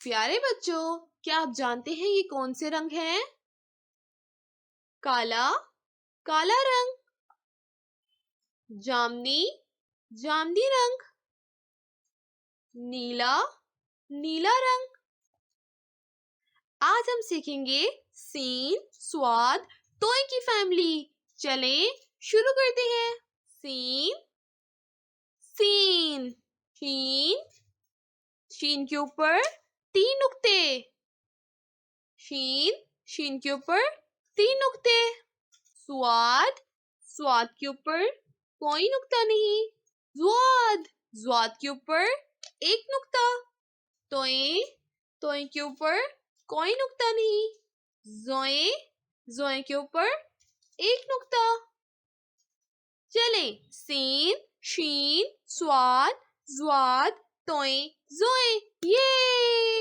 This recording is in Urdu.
پیارے بچوں، کیا آپ جانتے ہیں یہ کون سے رنگ ہیں؟ کالا، کالا رنگ، جامنی، جامنی رنگ، نیلا، نیلا رنگ۔ آج ہم سیکھیں گے سین، سواد، توئے کی فیملی۔ چلیں شروع کرتے ہیں۔ سین، سین، شین، شین کے اوپر 3 نقطے، شین، شین کے اوپر 3 نقطے۔ سواد، سواد کے اوپر کوئی نقطہ نہیں۔ زواد، زواد کے اوپر 1 نقطہ۔ توئے، توئے کے اوپر کوئی نقطہ نہیں۔ زوئے، زوئے کے اوپر 1 نقطہ۔ چلیں سین، شین، سواد، زواد، توئے، زوئے، یہ